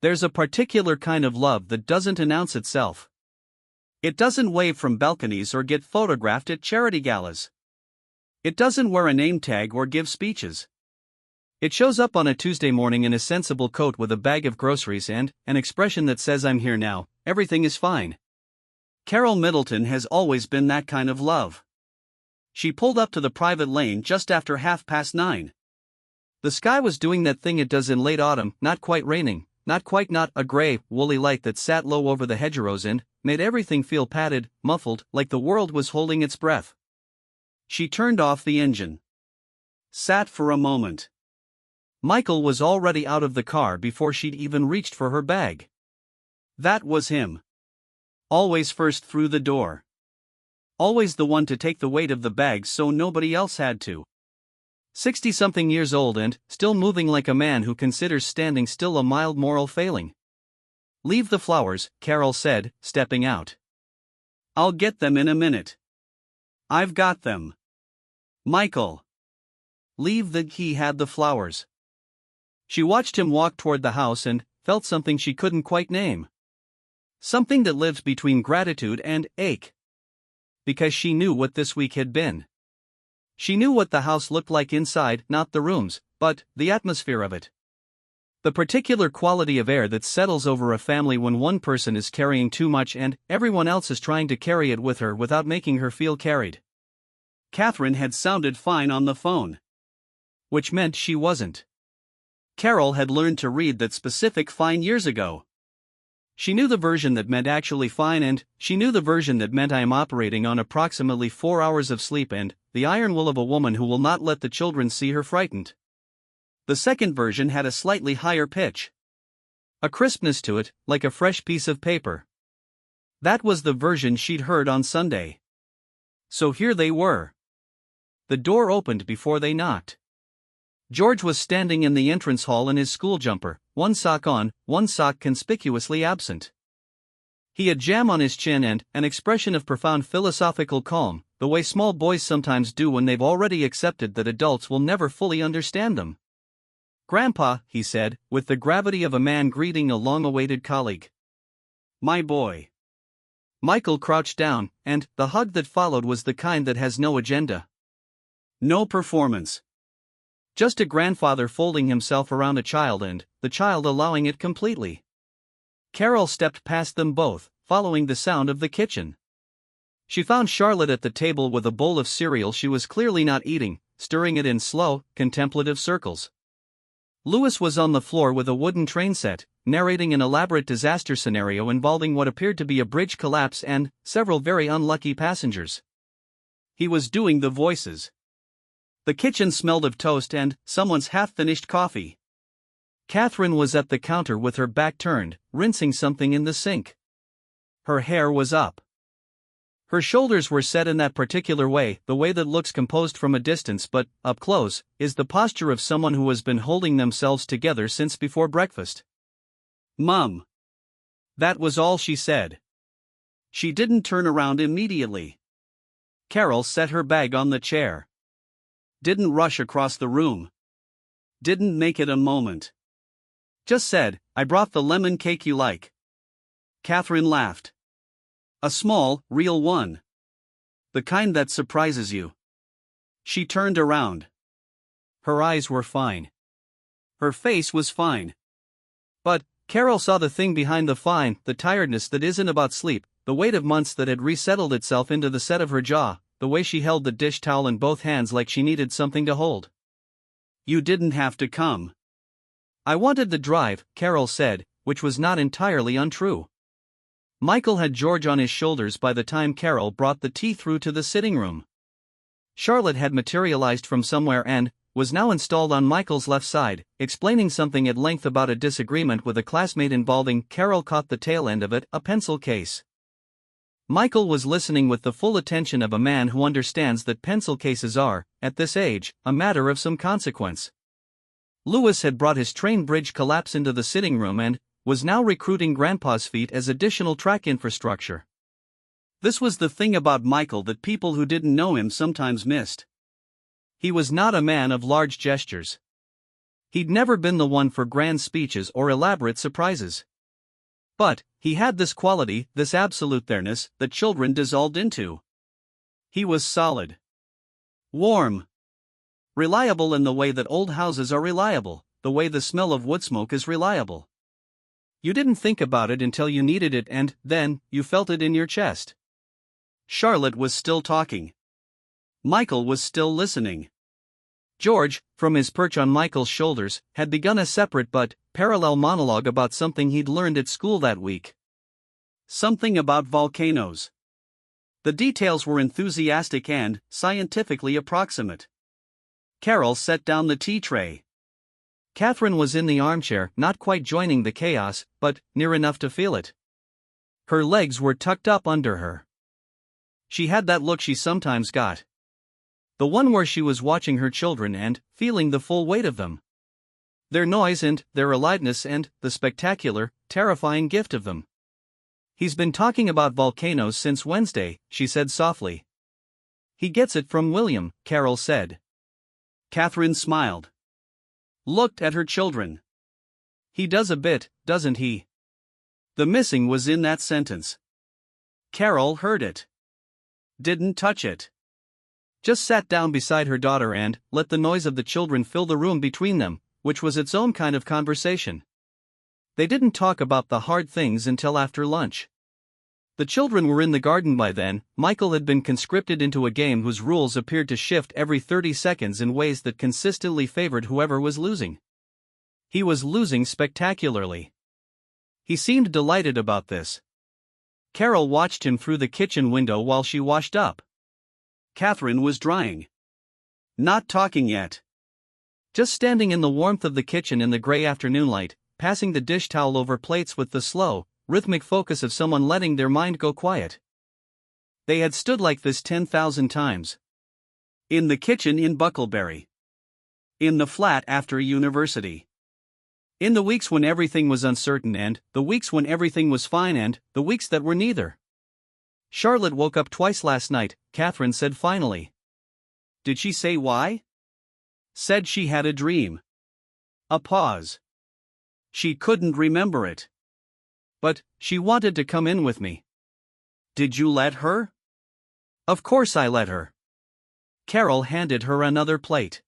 There's a particular kind of love that doesn't announce itself. It doesn't wave from balconies or get photographed at charity galas. It doesn't wear a name tag or give speeches. It shows up on a Tuesday morning in a sensible coat with a bag of groceries and an expression that says, "I'm here now, everything is fine." Carole Middleton has always been that kind of love. She pulled up to the private lane just after 9:30. The sky was doing that thing it does in late autumn, not quite raining, not a gray, woolly light that sat low over the hedgerows and made everything feel padded, muffled, like the world was holding its breath. She turned off the engine. Sat for a moment. Michael was already out of the car before she'd even reached for her bag. That was him. Always first through the door. Always the one to take the weight of the bags so nobody else had to. 60-something years old and still moving like a man who considers standing still a mild moral failing. "Leave the flowers," Carole said, stepping out. "I'll get them in a minute. I've got them." "Michael." "Leave the..." He had the flowers. She watched him walk toward the house and felt something she couldn't quite name. Something that lived between gratitude and ache. Because she knew what this week had been. She knew what the house looked like inside, not the rooms, but the atmosphere of it. The particular quality of air that settles over a family when one person is carrying too much and everyone else is trying to carry it with her without making her feel carried. Catherine had sounded fine on the phone. Which meant she wasn't. Carole had learned to read that specific fine years ago. She knew the version that meant actually fine, and she knew the version that meant I am operating on approximately 4 hours of sleep and the iron will of a woman who will not let the children see her frightened. The second version had a slightly higher pitch. A crispness to it, like a fresh piece of paper. That was the version she'd heard on Sunday. So here they were. The door opened before they knocked. George was standing in the entrance hall in his school jumper, one sock on, one sock conspicuously absent. He had jam on his chin and an expression of profound philosophical calm, the way small boys sometimes do when they've already accepted that adults will never fully understand them. "Grandpa," he said, with the gravity of a man greeting a long-awaited colleague. "My boy." Michael crouched down, and the hug that followed was the kind that has no agenda. No performance. Just a grandfather folding himself around a child and the child allowing it completely. Carole stepped past them both, following the sound of the kitchen. She found Charlotte at the table with a bowl of cereal she was clearly not eating, stirring it in slow, contemplative circles. Louis was on the floor with a wooden train set, narrating an elaborate disaster scenario involving what appeared to be a bridge collapse and several very unlucky passengers. He was doing the voices. The kitchen smelled of toast and someone's half-finished coffee. Catherine was at the counter with her back turned, rinsing something in the sink. Her hair was up. Her shoulders were set in that particular way, the way that looks composed from a distance but, up close, is the posture of someone who has been holding themselves together since before breakfast. "Mum." That was all she said. She didn't turn around immediately. Carole set her bag on the chair. Didn't rush across the room. Didn't make it a moment. Just said, "I brought the lemon cake you like." Catherine laughed. A small, real one. The kind that surprises you. She turned around. Her eyes were fine. Her face was fine. But Carole saw the thing behind the fine, the tiredness that isn't about sleep, the weight of months that had resettled itself into the set of her jaw, the way she held the dish towel in both hands like she needed something to hold. "You didn't have to come." "I wanted the drive," Carole said, which was not entirely untrue. Michael had George on his shoulders by the time Carole brought the tea through to the sitting room. Charlotte had materialized from somewhere and was now installed on Michael's left side, explaining something at length about a disagreement with a classmate involving, Carole caught the tail end of it, a pencil case. Michael was listening with the full attention of a man who understands that pencil cases are, at this age, a matter of some consequence. Louis had brought his train bridge collapse into the sitting room and was now recruiting Grandpa's feet as additional track infrastructure. This was the thing about Michael that people who didn't know him sometimes missed. He was not a man of large gestures. He'd never been the one for grand speeches or elaborate surprises. But he had this quality, this absolute there-ness, that children dissolved into. He was solid. Warm. Reliable in the way that old houses are reliable, the way the smell of wood smoke is reliable. You didn't think about it until you needed it, and then you felt it in your chest. Charlotte was still talking. Michael was still listening. George, from his perch on Michael's shoulders, had begun a separate but parallel monologue about something he'd learned at school that week. Something about volcanoes. The details were enthusiastic and scientifically approximate. Carole set down the tea tray. Catherine was in the armchair, not quite joining the chaos, but near enough to feel it. Her legs were tucked up under her. She had that look she sometimes got. The one where she was watching her children and feeling the full weight of them. Their noise and their aliveness and the spectacular, terrifying gift of them. He's been talking about volcanoes since Wednesday, she said softly. He gets it from William, Carole said. Catherine smiled. Looked at her children. He does a bit, doesn't he? The missing was in that sentence. Carole heard it. Didn't touch it. Just sat down beside her daughter and let the noise of the children fill the room between them, which was its own kind of conversation. They didn't talk about the hard things until after lunch. The children were in the garden by then. Michael had been conscripted into a game whose rules appeared to shift every 30 seconds in ways that consistently favored whoever was losing. He was losing spectacularly. He seemed delighted about this. Carole watched him through the kitchen window while she washed up. Catherine was drying. Not talking yet. Just standing in the warmth of the kitchen in the gray afternoon light, passing the dish towel over plates with the slow, rhythmic focus of someone letting their mind go quiet. They had stood like this 10,000 times. In the kitchen in Bucklebury. In the flat after university. In the weeks when everything was uncertain and the weeks when everything was fine and the weeks that were neither. Charlotte woke up twice last night, Catherine said finally. Did she say why? Said she had a dream. A pause. She couldn't remember it. But she wanted to come in with me. Did you let her? Of course I let her. Carole handed her another plate.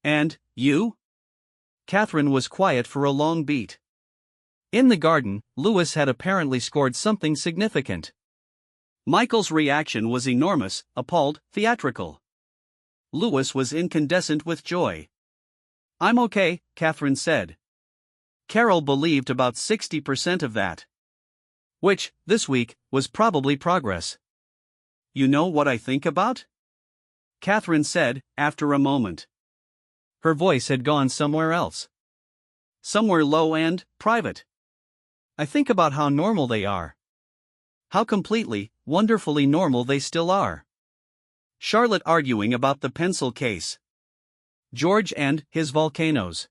And you? Catherine was quiet for a long beat. In the garden, Louis had apparently scored something significant. Michael's reaction was enormous, appalled, theatrical. Louis was incandescent with joy. I'm okay, Catherine said. Carole believed about 60% of that. Which, this week, was probably progress. You know what I think about? Catherine said, after a moment. Her voice had gone somewhere else. Somewhere low and private. I think about how normal they are. How completely, wonderfully normal they still are. Charlotte arguing about the pencil case. George and his volcanoes.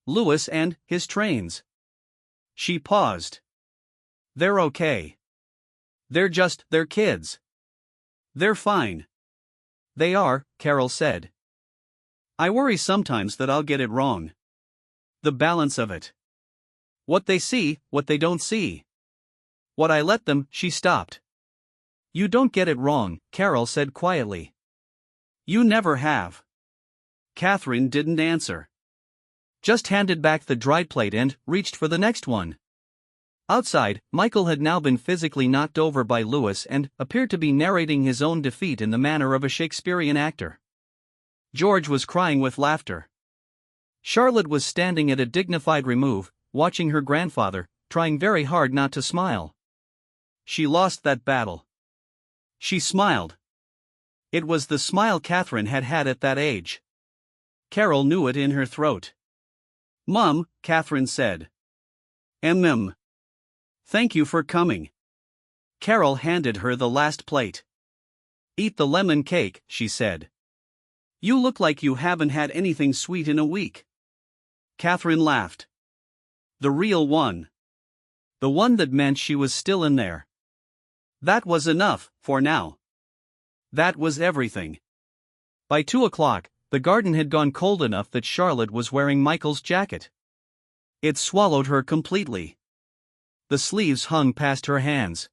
Louis and his trains. She paused. They're okay. They're kids. They're fine. They are, Carole said. I worry sometimes that I'll get it wrong. The balance of it. What they see, what they don't see. What I let them, she stopped. You don't get it wrong, Carole said quietly. You never have. Catherine didn't answer. Just handed back the dried plate and reached for the next one. Outside, Michael had now been physically knocked over by Louis and appeared to be narrating his own defeat in the manner of a Shakespearean actor. George was crying with laughter. Charlotte was standing at a dignified remove, watching her grandfather, trying very hard not to smile. She lost that battle. She smiled. It was the smile Catherine had had at that age. Carole knew it in her throat. Mum, Catherine said. Thank you for coming. Carole handed her the last plate. Eat the lemon cake, she said. You look like you haven't had anything sweet in a week. Catherine laughed. The real one. The one that meant she was still in there. That was enough, for now. That was everything. By 2 o'clock, The garden had gone cold enough that Charlotte was wearing Michael's jacket. It swallowed her completely. The sleeves hung past her hands.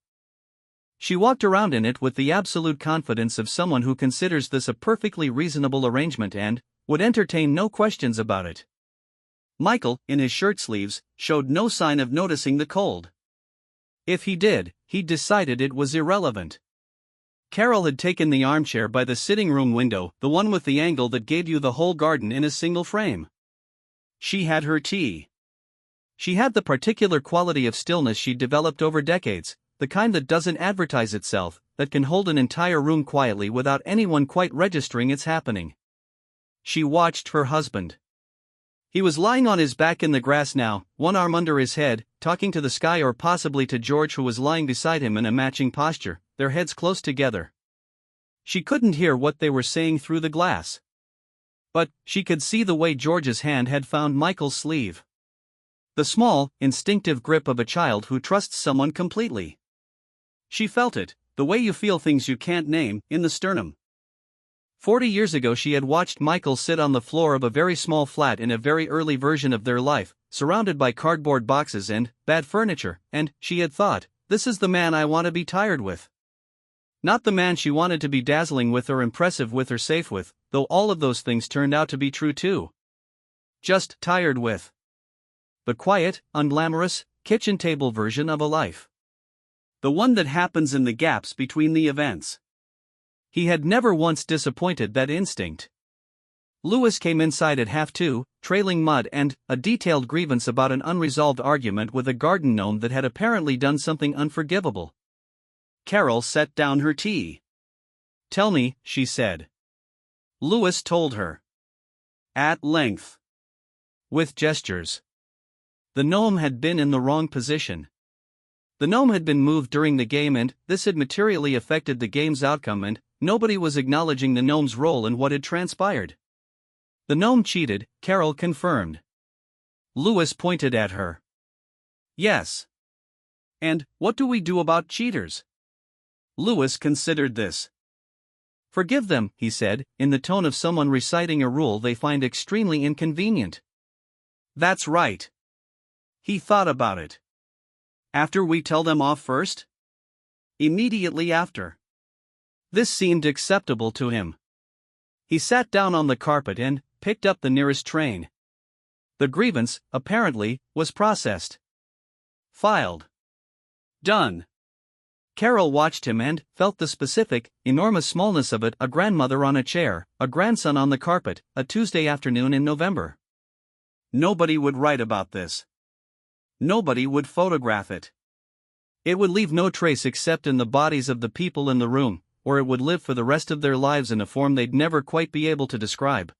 She walked around in it with the absolute confidence of someone who considers this a perfectly reasonable arrangement and would entertain no questions about it. Michael, in his shirt sleeves, showed no sign of noticing the cold. If he did, he decided it was irrelevant. Carole had taken the armchair by the sitting room window, the one with the angle that gave you the whole garden in a single frame. She had her tea. She had the particular quality of stillness she'd developed over decades, the kind that doesn't advertise itself, that can hold an entire room quietly without anyone quite registering it's happening. She watched her husband. He was lying on his back in the grass now, one arm under his head, talking to the sky or possibly to George, who was lying beside him in a matching posture, their heads close together. She couldn't hear what they were saying through the glass. But she could see the way George's hand had found Michael's sleeve. The small, instinctive grip of a child who trusts someone completely. She felt it, the way you feel things you can't name, in the sternum. 40 years ago she had watched Michael sit on the floor of a very small flat in a very early version of their life, surrounded by cardboard boxes and bad furniture, and she had thought, this is the man I want to be tired with. Not the man she wanted to be dazzling with or impressive with or safe with, though all of those things turned out to be true too. Just tired with. The quiet, unglamorous, kitchen table version of a life. The one that happens in the gaps between the events. He had never once disappointed that instinct. Louis came inside at 1:30, trailing mud and a detailed grievance about an unresolved argument with a garden gnome that had apparently done something unforgivable. Carole set down her tea. "Tell me," she said. Louis told her. At length. With gestures. The gnome had been in the wrong position. The gnome had been moved during the game and this had materially affected the game's outcome, and nobody was acknowledging the gnome's role in what had transpired. The gnome cheated, Carole confirmed. Louis pointed at her. Yes. And what do we do about cheaters? Louis considered this. Forgive them, he said, in the tone of someone reciting a rule they find extremely inconvenient. That's right. He thought about it. After we tell them off first? Immediately after. This seemed acceptable to him. He sat down on the carpet and picked up the nearest train. The grievance, apparently, was processed. Filed. Done. Carole watched him and felt the specific, enormous smallness of it, a grandmother on a chair, a grandson on the carpet, a Tuesday afternoon in November. Nobody would write about this. Nobody would photograph it. It would leave no trace except in the bodies of the people in the room, or it would live for the rest of their lives in a form they'd never quite be able to describe.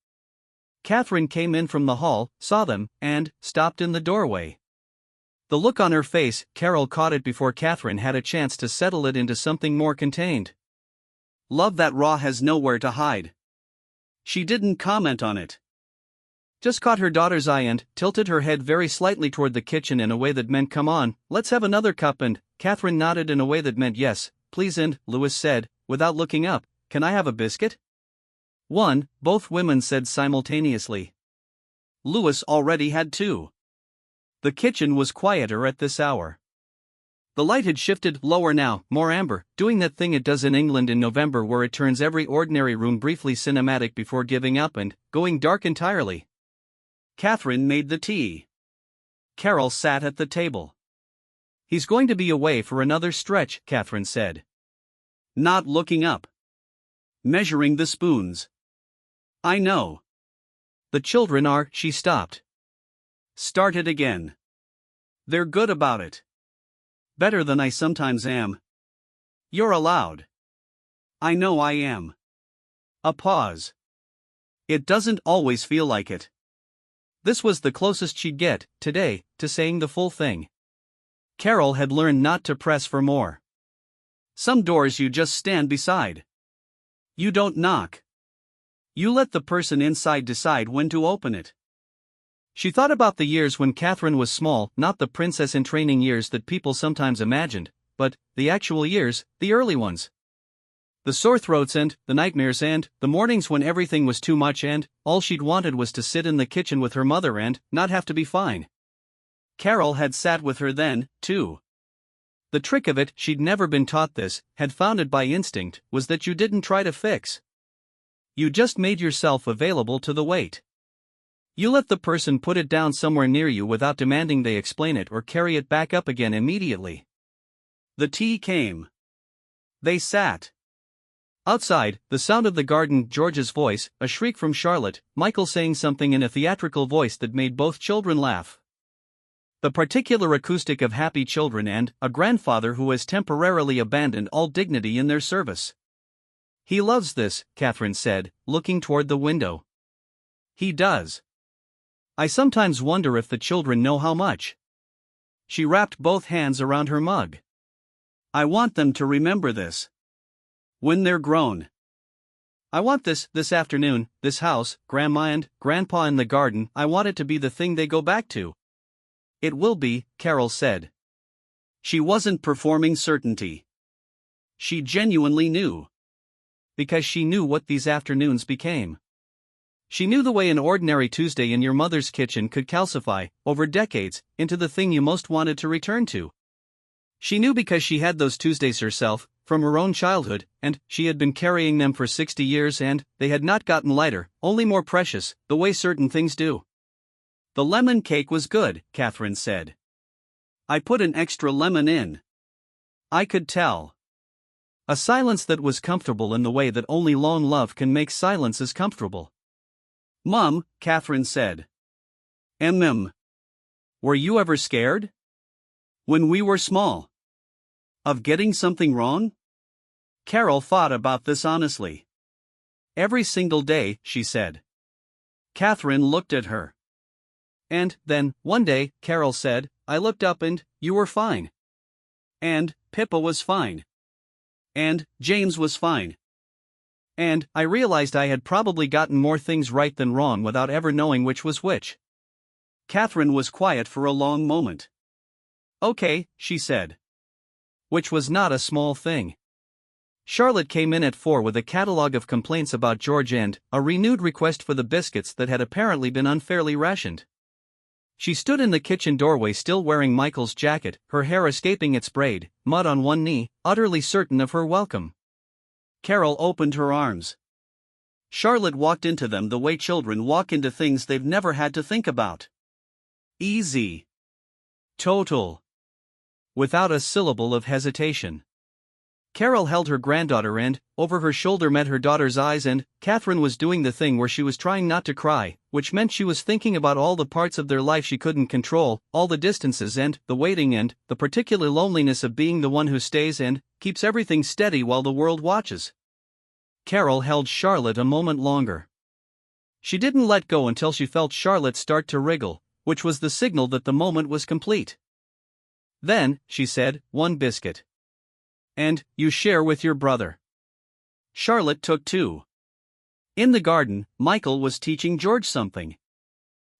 Catherine came in from the hall, saw them, and stopped in the doorway. The look on her face, Carole caught it before Catherine had a chance to settle it into something more contained. Love that Raw has nowhere to hide. She didn't comment on it. Just caught her daughter's eye and tilted her head very slightly toward the kitchen in a way that meant come on, let's have another cup, and Catherine nodded in a way that meant yes, please, and Louis said, without looking up, can I have a biscuit? One, both women said simultaneously. Louis already had two. The kitchen was quieter at this hour. The light had shifted lower now, more amber, doing that thing it does in England in November where it turns every ordinary room briefly cinematic before giving up and going dark entirely. Catherine made the tea. Carole sat at the table. He's going to be away for another stretch, Catherine said. Not looking up. Measuring the spoons. I know. The children are, she stopped. Started again. They're good about it. Better than I sometimes am. You're allowed. I know I am. A pause. It doesn't always feel like it. This was the closest she'd get, today, to saying the full thing. Carole had learned not to press for more. Some doors you just stand beside. You don't knock. You let the person inside decide when to open it. She thought about the years when Catherine was small, not the princess in training years that people sometimes imagined, but the actual years, the early ones. The sore throats and the nightmares and the mornings when everything was too much and all she'd wanted was to sit in the kitchen with her mother and not have to be fine. Carole had sat with her then, too. The trick of it, she'd never been taught this, had found it by instinct, was that you didn't try to fix. You just made yourself available to the weight. You let the person put it down somewhere near you without demanding they explain it or carry it back up again immediately. The tea came. They sat. Outside, the sound of the garden, George's voice, a shriek from Charlotte, Michael saying something in a theatrical voice that made both children laugh. The particular acoustic of happy children and a grandfather who has temporarily abandoned all dignity in their service. He loves this, Catherine said, looking toward the window. He does. I sometimes wonder if the children know how much. She wrapped both hands around her mug. I want them to remember this. When they're grown. I want this afternoon, this house, Grandma and Grandpa in the garden, I want it to be the thing they go back to. It will be, Carole said. She wasn't performing certainty. She genuinely knew. Because she knew what these afternoons became. She knew the way an ordinary Tuesday in your mother's kitchen could calcify, over decades, into the thing you most wanted to return to. She knew because she had those Tuesdays herself, from her own childhood, and she had been carrying them for 60 years and they had not gotten lighter, only more precious, the way certain things do. The lemon cake was good, Catherine said. I put an extra lemon in. I could tell. A silence that was comfortable in the way that only long love can make silences comfortable. Mum, Catherine said. Were you ever scared? When we were small. Of getting something wrong? Carole thought about this honestly. Every single day, she said. Catherine looked at her. And then, one day, Carole said, I looked up and you were fine. And Pippa was fine. And James was fine. And I realized I had probably gotten more things right than wrong without ever knowing which was which. Catherine was quiet for a long moment. Okay, she said. Which was not a small thing. Charlotte came in at 4 with a catalogue of complaints about George and a renewed request for the biscuits that had apparently been unfairly rationed. She stood in the kitchen doorway still wearing Michael's jacket, her hair escaping its braid, mud on one knee, utterly certain of her welcome. Carole opened her arms. Charlotte walked into them the way children walk into things they've never had to think about. Easy. Total. Without a syllable of hesitation. Carole held her granddaughter and, over her shoulder met her daughter's eyes and, Catherine was doing the thing where she was trying not to cry, which meant she was thinking about all the parts of their life she couldn't control, all the distances and, the waiting and, the particular loneliness of being the one who stays and, keeps everything steady while the world watches. Carole held Charlotte a moment longer. She didn't let go until she felt Charlotte start to wriggle, which was the signal that the moment was complete. Then, she said, 1 biscuit. And you share with your brother. Charlotte took 2. In the garden, Michael was teaching George something.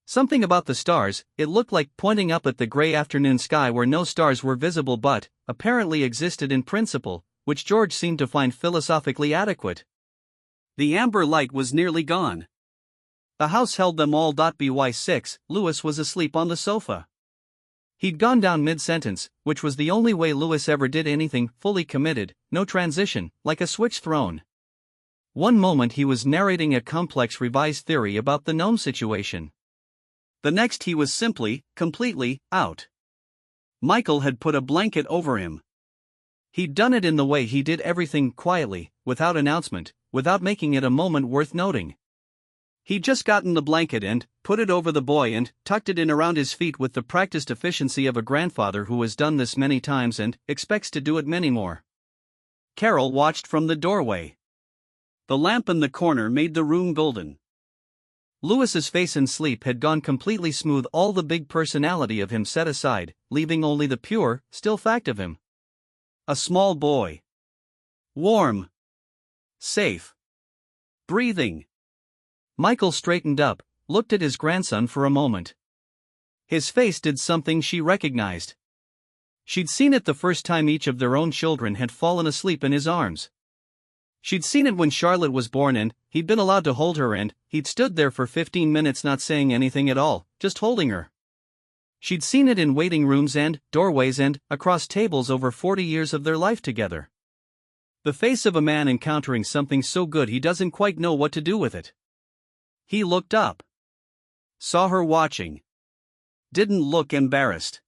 Something about the stars, it looked like pointing up at the gray afternoon sky where no stars were visible but, apparently existed in principle, which George seemed to find philosophically adequate. The amber light was nearly gone. The house held them all. By 6, Louis was asleep on the sofa. He'd gone down mid-sentence, which was the only way Louis ever did anything fully committed, no transition, like a switch thrown. One moment he was narrating a complex revised theory about the gnome situation. The next he was simply, completely, out. Michael had put a blanket over him. He'd done it in the way he did everything, quietly, without announcement, without making it a moment worth noting. He'd just gotten the blanket and put it over the boy and tucked it in around his feet with the practiced efficiency of a grandfather who has done this many times and expects to do it many more. Carole watched from the doorway. The lamp in the corner made the room golden. Louis's face in sleep had gone completely smooth, all the big personality of him set aside, leaving only the pure, still fact of him. A small boy. Warm. Safe. Breathing. Michael straightened up, looked at his grandson for a moment. His face did something she recognized. She'd seen it the first time each of their own children had fallen asleep in his arms. She'd seen it when Charlotte was born and he'd been allowed to hold her and he'd stood there for 15 minutes not saying anything at all, just holding her. She'd seen it in waiting rooms and doorways and across tables over 40 years of their life together. The face of a man encountering something so good he doesn't quite know what to do with it. He looked up. Saw her watching. Didn't look embarrassed.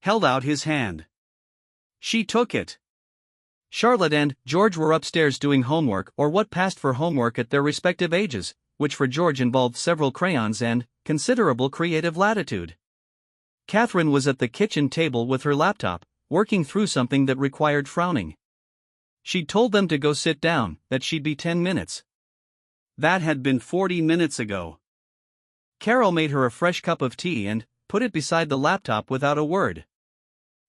Held out his hand. She took it. Charlotte and George were upstairs doing homework or what passed for homework at their respective ages, which for George involved several crayons and considerable creative latitude. Catherine was at the kitchen table with her laptop, working through something that required frowning. She'd told them to go sit down, that she'd be 10 minutes. That had been 40 minutes ago. Carole made her a fresh cup of tea and put it beside the laptop without a word.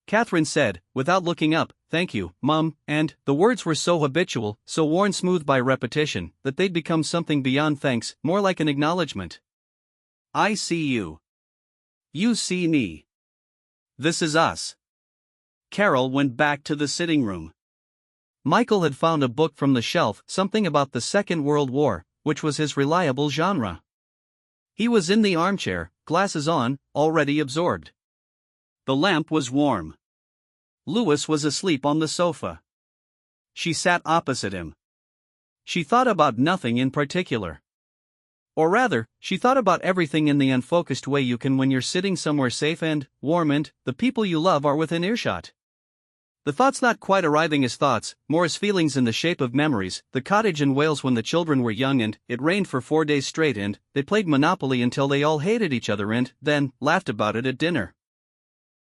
Catherine said, without looking up, "Thank you, Mum," and the words were so habitual, so worn smooth by repetition, that they'd become something beyond thanks, more like an acknowledgement. I see you. You see me. This is us. Carole went back to the sitting room. Michael had found a book from the shelf, something about the Second World War, which was his reliable genre. He was in the armchair, glasses on, already absorbed. The lamp was warm. Louis was asleep on the sofa. She sat opposite him. She thought about nothing in particular. Or rather, she thought about everything in the unfocused way you can when you're sitting somewhere safe and warm and the people you love are within earshot. The thoughts not quite arriving as thoughts, more as feelings in the shape of memories, the cottage in Wales when the children were young and it rained for 4 days straight and they played Monopoly until they all hated each other and then laughed about it at dinner.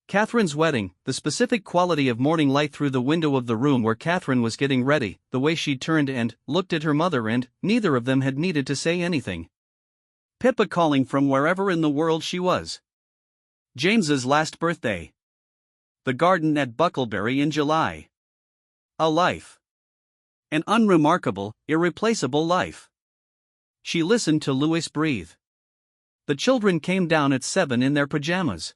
Catherine's wedding, the specific quality of morning light through the window of the room where Catherine was getting ready, the way she turned and looked at her mother and neither of them had needed to say anything. Pippa calling from wherever in the world she was. James's last birthday. The garden at Bucklebury in July. A life. An unremarkable, irreplaceable life. She listened to Louis breathe. The children came down at 7 in their pajamas.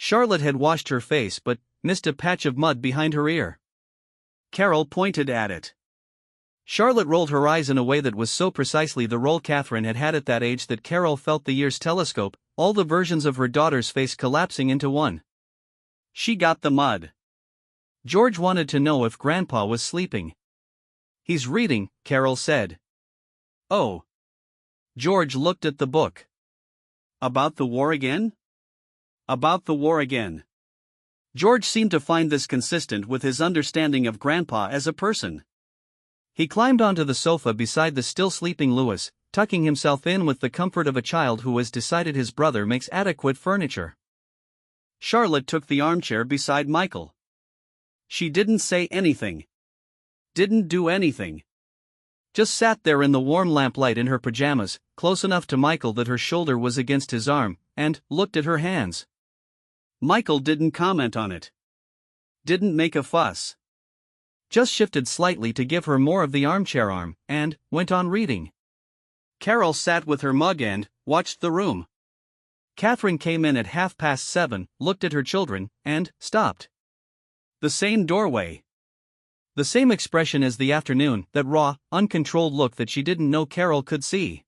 Charlotte had washed her face but missed a patch of mud behind her ear. Carole pointed at it. Charlotte rolled her eyes in a way that was so precisely the role Catherine had had at that age that Carole felt the year's telescope, all the versions of her daughter's face collapsing into one. She got the mud. George wanted to know if Grandpa was sleeping. He's reading, Carole said. Oh. George looked at the book. About the war again? About the war again. George seemed to find this consistent with his understanding of Grandpa as a person. He climbed onto the sofa beside the still sleeping Louis, tucking himself in with the comfort of a child who has decided his brother makes adequate furniture. Charlotte took the armchair beside Michael. She didn't say anything. Didn't do anything. Just sat there in the warm lamplight in her pajamas, close enough to Michael that her shoulder was against his arm, and looked at her hands. Michael didn't comment on it. Didn't make a fuss. Just shifted slightly to give her more of the armchair arm, and went on reading. Carole sat with her mug and watched the room. Catherine came in at 7:30, looked at her children, and stopped. The same doorway. The same expression as the afternoon, that raw, uncontrolled look that she didn't know Carole could see.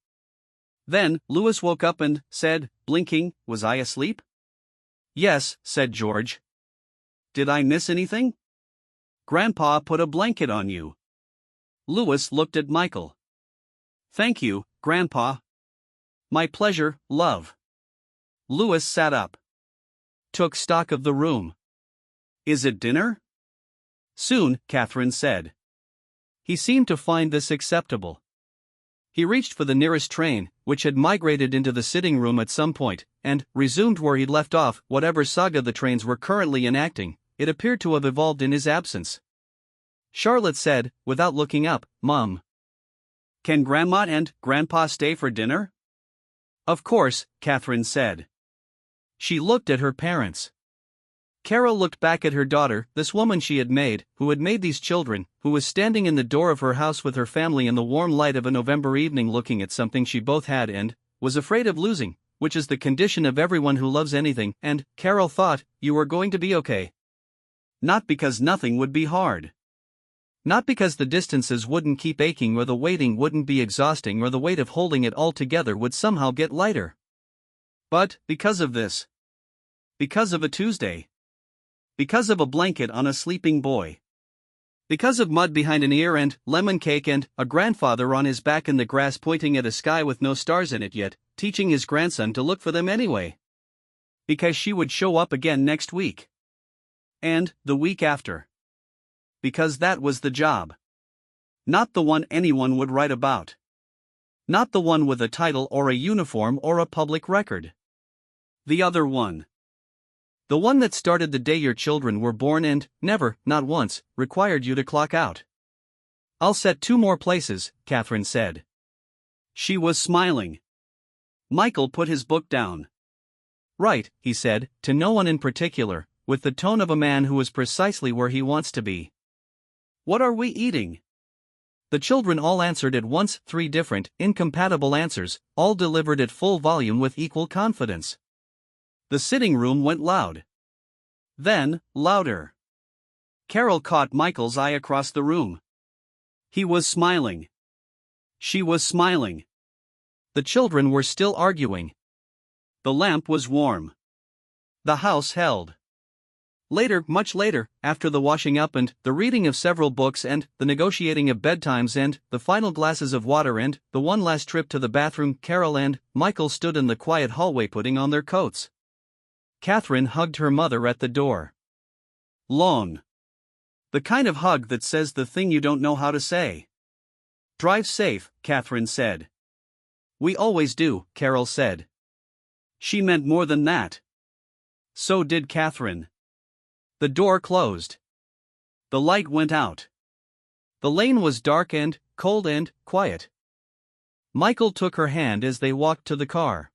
Then, Louis woke up and said, blinking, "Was I asleep?" "Yes," said George. "Did I miss anything?" "Grandpa put a blanket on you." Louis looked at Michael. "Thank you, Grandpa." "My pleasure, love." Louis sat up. Took stock of the room. "Is it dinner?" "Soon," Catherine said. He seemed to find this acceptable. He reached for the nearest train, which had migrated into the sitting room at some point, and resumed where he'd left off. Whatever saga the trains were currently enacting, it appeared to have evolved in his absence. Charlotte said, without looking up, "Mum. Can Grandma and Grandpa stay for dinner?" "Of course," Catherine said. She looked at her parents. Carole looked back at her daughter, this woman she had made, who had made these children, who was standing in the door of her house with her family in the warm light of a November evening looking at something she both had and was afraid of losing, which is the condition of everyone who loves anything, and, Carole thought, you were going to be okay. Not because nothing would be hard. Not because the distances wouldn't keep aching or the waiting wouldn't be exhausting or the weight of holding it all together would somehow get lighter. But, because of this. Because of a Tuesday. Because of a blanket on a sleeping boy. Because of mud behind an ear and lemon cake and a grandfather on his back in the grass pointing at a sky with no stars in it yet, teaching his grandson to look for them anyway. Because she would show up again next week. And the week after. Because that was the job. Not the one anyone would write about. Not the one with a title or a uniform or a public record. The other one. The one that started the day your children were born and, never, not once, required you to clock out. I'll set 2 more places, Catherine said. She was smiling. Michael put his book down. Right, he said, to no one in particular, with the tone of a man who is precisely where he wants to be. What are we eating? The children all answered at once, 3 different, incompatible answers, all delivered at full volume with equal confidence. The sitting room went loud. Then, louder. Carole caught Michael's eye across the room. He was smiling. She was smiling. The children were still arguing. The lamp was warm. The house held. Later, much later, after the washing up and the reading of several books and the negotiating of bedtimes and the final glasses of water and the one last trip to the bathroom, Carole and Michael stood in the quiet hallway putting on their coats. Catherine hugged her mother at the door. Long. The kind of hug that says the thing you don't know how to say. Drive safe, Catherine said. We always do, Carole said. She meant more than that. So did Catherine. The door closed. The light went out. The lane was dark and cold and quiet. Michael took her hand as they walked to the car.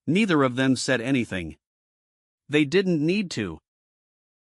Neither of them said anything. They didn't need to.